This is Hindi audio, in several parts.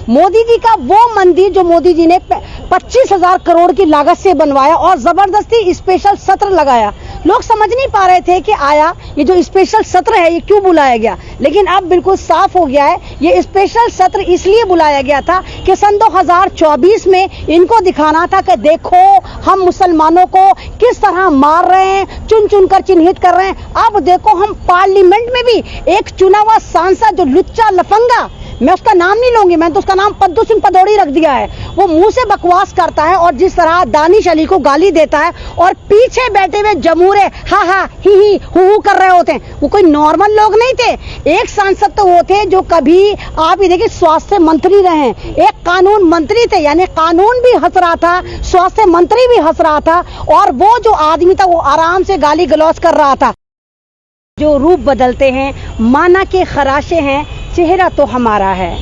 मोदी जी का वो मंदिर जो मोदी जी ने 25,000 करोड़ की लागत से बनवाया और जबरदस्ती स्पेशल सत्र लगाया। लोग समझ नहीं पा रहे थे कि आया ये जो स्पेशल सत्र है ये क्यों बुलाया गया, लेकिन अब बिल्कुल साफ हो गया है। ये स्पेशल सत्र इसलिए बुलाया गया था कि सन 2024 में इनको दिखाना था कि देखो हम मुसलमानों को किस तरह मार रहे हैं, चुन चुन कर चिन्हित कर रहे हैं। अब देखो हम पार्लियामेंट में भी एक चुना हुआ सांसद जो लुच्चा लफंगा, मैं उसका नाम नहीं लूंगी, मैं तो उसका नाम पद्दू सिंह पदौड़ी रख दिया है, वो मुंह से बकवास करता है और जिस तरह दानिश अली को गाली देता है और पीछे बैठे हुए जमूरे हा हा ही हु कर रहे होते हैं, वो कोई नॉर्मल लोग नहीं थे। एक सांसद तो वो थे जो कभी आप ये देखिए स्वास्थ्य मंत्री रहे, एक कानून मंत्री थे, यानी कानून भी हंस रहा था, स्वास्थ्य मंत्री भी हंस रहा था और वो जो आदमी था वो आराम से गाली गलौज कर रहा था। जो रूप बदलते हैं, माना के खराशे हैं, चेहरा तो हमारा है।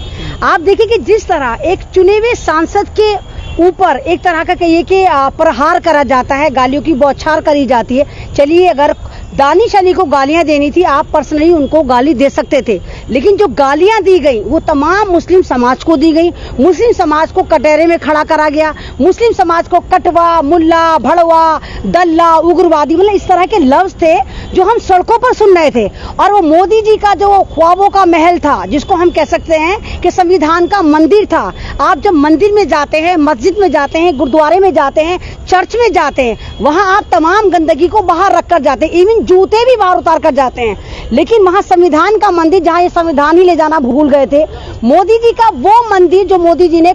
आप देखिए कि जिस तरह एक चुने हुए सांसद के ऊपर एक तरह का कहिए कि प्रहार करा जाता है, गालियों की बौछार करी जाती है। चलिए अगर दानिश अली को गालियां देनी थी, आप पर्सनली उनको गाली दे सकते थे, लेकिन जो गालियां दी गई वो तमाम मुस्लिम समाज को दी गई। मुस्लिम समाज को कटहरे में खड़ा करा गया, मुस्लिम समाज को कटवा, मुल्ला, भड़वा, दल्ला, उग्रवादी, मतलब इस तरह के लफ्ज थे जो हम सड़कों पर सुन रहे थे। और वो मोदी जी का जो ख्वाबों का महल था, जिसको हम कह सकते हैं कि संविधान का मंदिर था। आप जब मंदिर में जाते हैं, मस्जिद में जाते हैं, गुरुद्वारे में जाते हैं, चर्च में जाते हैं, वहां आप तमाम गंदगी को बाहर रखकर जाते हैं, इवन जूते भी बाहर उतार कर जाते हैं। लेकिन वहां संविधान का मंदिर, जहां ये संविधान ही ले जाना भूल गए थे, मोदी जी का वो मंदिर जो मोदी जी ने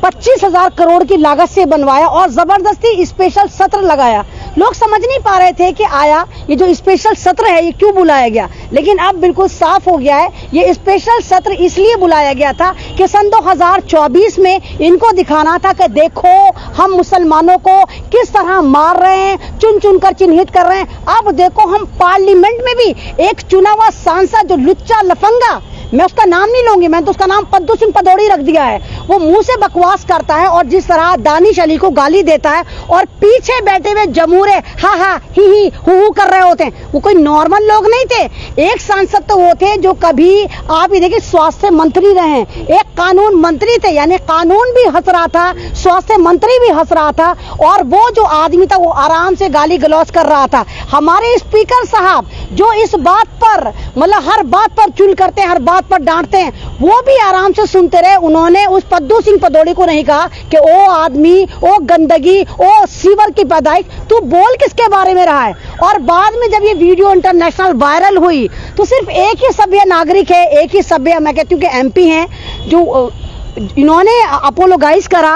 25,000 करोड़ की लागत से बनवाया और जबरदस्ती स्पेशल सत्र लगाया। लोग समझ नहीं पा रहे थे कि आया ये जो स्पेशल सत्र है ये क्यों बुलाया गया, लेकिन अब बिल्कुल साफ हो गया है। ये स्पेशल सत्र इसलिए बुलाया गया था कि सन 2024 में इनको दिखाना था कि देखो हम मुसलमानों को किस तरह मार रहे हैं, चुन चुन कर चिन्हित कर रहे हैं। अब देखो हम पार्लियामेंट में भी एक चुना हुआ सांसद जो लुच्चा लफंगा, मैं उसका नाम नहीं लूंगी, मैं तो उसका नाम पद्दू सिंह पदौड़ी रख दिया है, वो मुंह से बकवास करता है और जिस तरह दानिश अली को गाली देता है और पीछे बैठे हुए जमूरे हा हा ही हु कर रहे होते हैं, वो कोई नॉर्मल लोग नहीं थे। एक सांसद तो वो थे जो कभी आप ये देखिए स्वास्थ्य मंत्री रहे, एक कानून मंत्री थे, यानी कानून भी हंस रहा था, स्वास्थ्य मंत्री भी हंस रहा था और वो जो आदमी था वो आराम से गाली गलौज कर रहा था। हमारे स्पीकर साहब जो इस बात पर मतलब हर बात पर चुल करते हैं, हर बात पर डांटते हैं, वो भी आराम से सुनते रहे। उन्होंने उस पद्दू सिंह पदौड़ी को नहीं कहा कि ओ आदमी, ओ गंदगी, ओ सीवर की पैदाइश, तू बोल किसके बारे में रहा है। और बाद में जब ये वीडियो इंटरनेशनल वायरल हुई तो सिर्फ एक ही सभ्य नागरिक है, एक ही सभ्य, मैं कहती हूँ कि एमपी हैं, जो इन्होंने अपोलोगाइज करा।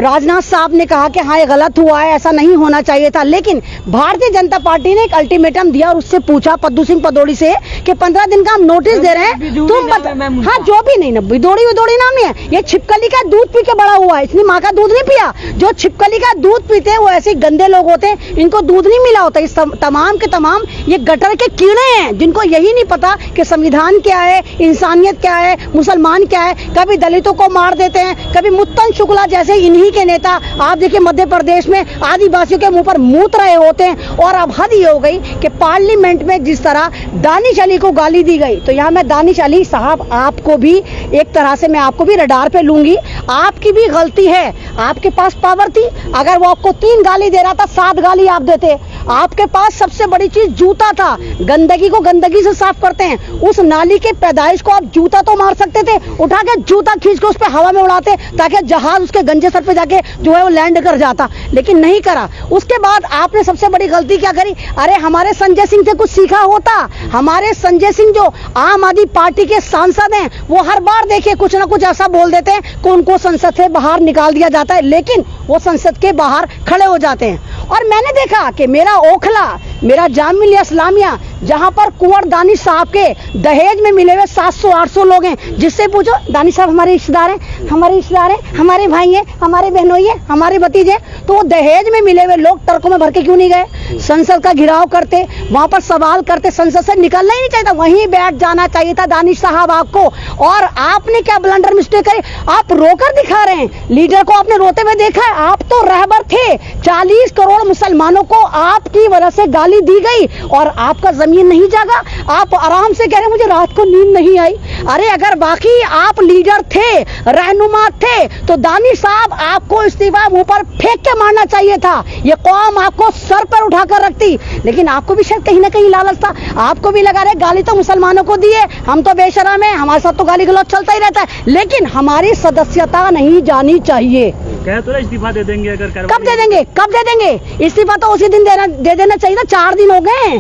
राजनाथ साहब ने कहा कि हाँ ये गलत हुआ है, ऐसा नहीं होना चाहिए था, लेकिन भारतीय जनता पार्टी ने एक अल्टीमेटम दिया और उससे पूछा पद्दू सिंह पदौड़ी से कि 15 दिन का हम नोटिस दे रहे हैं, तुम बता। हाँ जो भी नहीं ना, बिदौड़ी नाम नहीं है, ये छिपकली का दूध पी के बड़ा हुआ है, इसने माँ का दूध नहीं पिया। जो छिपकली का दूध पीते हैं वो ऐसे गंदे लोग होते हैं, इनको दूध नहीं मिला होता। इस तमाम के तमाम ये गटर के कीड़े हैं जिनको यही नहीं पता कि संविधान क्या है, इंसानियत क्या है, मुसलमान क्या है। कभी दलितों को मार देते हैं, कभी मुत्तन शुक्ला जैसे इन्हीं के नेता आप देखिए मध्य प्रदेश में आदिवासियों के मुंह पर मूत रहे होते हैं। और अब हद ये हो गई कि पार्लियामेंट में जिस तरह दानिश अली को गाली दी गई, तो यहाँ मैं दानिश अली साहब आपको भी एक तरह से मैं आपको भी रडार पे लूंगी। आपकी भी गलती है, आपके पास पावर थी, अगर वो आपको 3 गाली दे रहा था 7 गाली आप देते। आपके पास सबसे बड़ी चीज जूता था, गंदगी को गंदगी से साफ करते हैं, उस नाली के पैदाइश को आप जूता तो मार सकते थे, उठा के जूता खींच के उस पर हवा में उड़ाते ताकि जहाज उसके गंजे सर पे जाके जो है वो लैंड कर जाता, लेकिन नहीं करा। उसके बाद आपने सबसे बड़ी गलती क्या करी, अरे हमारे संजय सिंह से कुछ सीखा होता। हमारे संजय सिंह जो आम आदमी पार्टी के सांसद हैं, वो हर बार देखिए कुछ ना कुछ ऐसा बोल देते हैं कि उनको संसद से बाहर निकाल दिया जाता है, लेकिन वो संसद के बाहर खड़े हो जाते हैं। और मैंने देखा कि मेरा ओखला, मेरा जामिया इस्लामिया, जहां पर कुंवर दानिश साहब के दहेज में मिले हुए 700-800 लोग हैं, जिससे पूछो दानिश साहब हमारे रिश्तेदार हैं, हमारे भाई हैं, हमारे बहनोई हैं, हमारे भतीजे, तो वो दहेज में मिले हुए लोग ट्रकों में भर के क्यों नहीं गए? संसद का घिराव करते, वहां पर सवाल करते, संसद से निकलना ही नहीं चाहिए था, वहीं बैठ जाना चाहिए था दानिश साहब आपको। और आपने क्या ब्लंडर मिस्टेक करी, आप रोकर दिखा रहे हैं, लीडर को आपने रोते हुए देखा है। आप तो रहबर थे, 40 करोड़ मुसलमानों को आपकी वजह से गाली दी गई और आपका जमीन नहीं जागा। आप आराम से कह रहे हैं मुझे रात को नींद नहीं आई, अरे अगर बाकी आप लीडर थे, रहनुमा थे, तो दानिश साहब आपको इस्तीफा मुंह पर फेंक के मारना चाहिए था। ये कौम आपको सर पर उठाकर रखती, लेकिन आपको भी शायद कहीं ना कहीं लालच था। आपको भी लगा रहे गाली तो मुसलमानों को दिए, हम तो बेशरम है, हमारे साथ तो गाली गलौज चलता ही रहता है, लेकिन हमारी सदस्यता नहीं जानी चाहिए। कह तो इस्तीफा दे देंगे अगर कब दे देंगे, कब दे देंगे इस्तीफा? तो उसी दिन दे देना चाहिए ना। 4 दिन हो गए,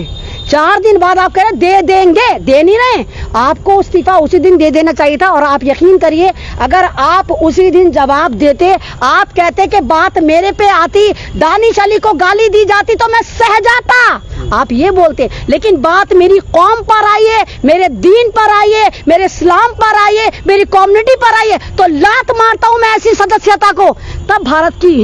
4 दिन बाद आप कह रहे दे देंगे, दे नहीं रहे। आपको इस्तीफा उसी दिन दे देना चाहिए था। और आप यकीन करिए, अगर आप उसी दिन जवाब देते, आप कहते कि बात मेरे पे आती, दानिश अली को गाली दी जाती तो मैं सह जाता, आप ये बोलते, लेकिन बात मेरी कौम पर आई है, मेरे दीन पर आई है, मेरे इस्लाम पर आई है, मेरी कम्युनिटी पर आई है, तो लात मारता हूं मैं ऐसी सदस्यता को। तब भारत की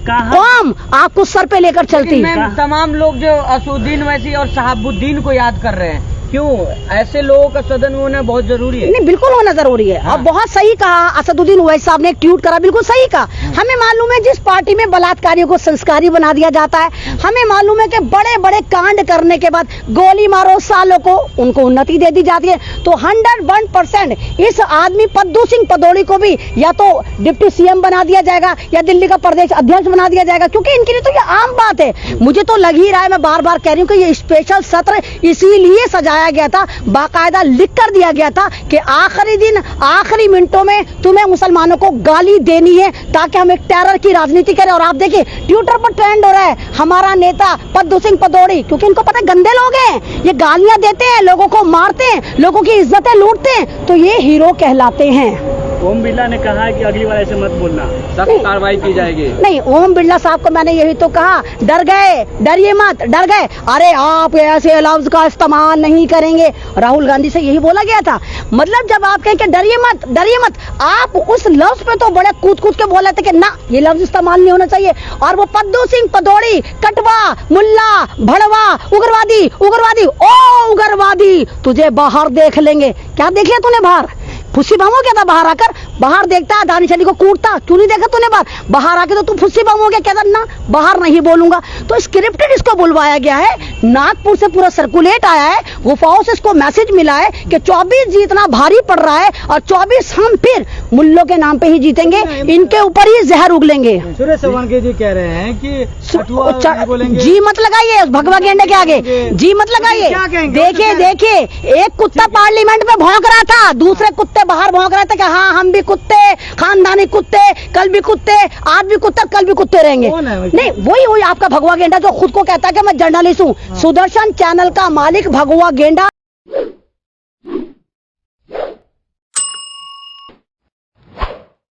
कौम आपको सर पे लेकर चलती। तमाम लोग जो असुद्दीन वैसी और शहाबुद्दीन को याद कर रहे हैं, क्यों? ऐसे लोगों का सदन में होना बहुत जरूरी है। नहीं, बिल्कुल होना जरूरी है। और बहुत सही कहा असदुद्दीन ओवैसी साहब ने, एक ट्वीट करा, बिल्कुल सही कहा। हमें मालूम है जिस पार्टी में बलात्कारियों को संस्कारी बना दिया जाता है, हमें मालूम है कि बड़े बड़े कांड करने के बाद गोली मारो सालों को, उनको उन्नति दे दी जाती है। तो 101% इस आदमी पद्दू सिंह पदौड़ी को भी या तो डिप्टी सीएम बना दिया जाएगा या दिल्ली का प्रदेश अध्यक्ष बना दिया जाएगा, क्योंकि इनके लिए तो ये आम बात है। मुझे तो लग ही रहा है, मैं बार बार कह रही हूँ कि ये स्पेशल सत्र इसीलिए सजाया गया था, बाकायदा लिख कर दिया गया था कि आखिरी दिन, आखिरी मिनटों में तुम्हें मुसलमानों को गाली देनी है, ताकि हम एक टेरर की राजनीति करें। और आप देखिए ट्विटर पर ट्रेंड हो रहा है हमारा नेता पद्दू सिंह पदौड़ी, क्योंकि इनको पता है गंदे लोग हैं, ये गालियां देते हैं, लोगों को मारते हैं, लोगों की इज्जतें लूटते हैं, तो ये हीरो कहलाते हैं। ओम बिरला ने कहा है कि अगली बार ऐसे मत बोलना, सख्त कार्रवाई की जाएगी। नहीं, ओम बिरला साहब को मैंने यही तो कहा, डर गए, डरिए मत, डर गए, अरे आप ऐसे लफ्ज का इस्तेमाल नहीं करेंगे। राहुल गांधी से यही बोला गया था। मतलब जब आप कहें कि डरिए मत, डरिए मत, आप उस लफ्ज पे तो बड़े कूद कूद के बोले थे कि ना, ये लफ्ज इस्तेमाल नहीं होना चाहिए। और वो पद्दू सिंह पदौड़ी, कटवा, मुल्ला, भड़वा, उग्रवादी, उग्रवादी, ओ उग्रवादी, तुझे बाहर देख लेंगे। क्या देख लिया तूने बाहर? फुस्सी बम हो गया था बाहर आकर, बाहर देखता दानिश अली को कूटता, क्यों नहीं देखा तूने बाहर आके? तो तू फुस्सी बम हो गया, कहता ना बाहर नहीं बोलूंगा। तो स्क्रिप्टेड इसको बुलवाया गया है, नागपुर से पूरा सर्कुलेट आया है, गुफाओं से इसको मैसेज मिला है कि 24 जीतना भारी पड़ रहा है और 24 हम फिर मुल्लों के नाम पे ही जीतेंगे, इनके ऊपर ही जहर उगलेंगे। सुरेश सोवंके जी कह रहे हैं कि जी मत लगाइए भगवा गेंडे के आगे, जी मत लगाइए। देखिए देखिए, एक कुत्ता पार्लियामेंट में भौंक रहा था, दूसरे कुत्ते बाहर भौंक रहे थे कि हाँ हम भी कुत्ते, खानदानी कुत्ते, कल भी कुत्ते, आज भी कुत्ता, कल भी कुत्ते रहेंगे। नहीं, वही आपका भगवा गेंडा जो खुद को कहता है कि मैं जर्नलिस्ट हूँ। सुदर्शन चैनल का मालिक भगवा गेंडा।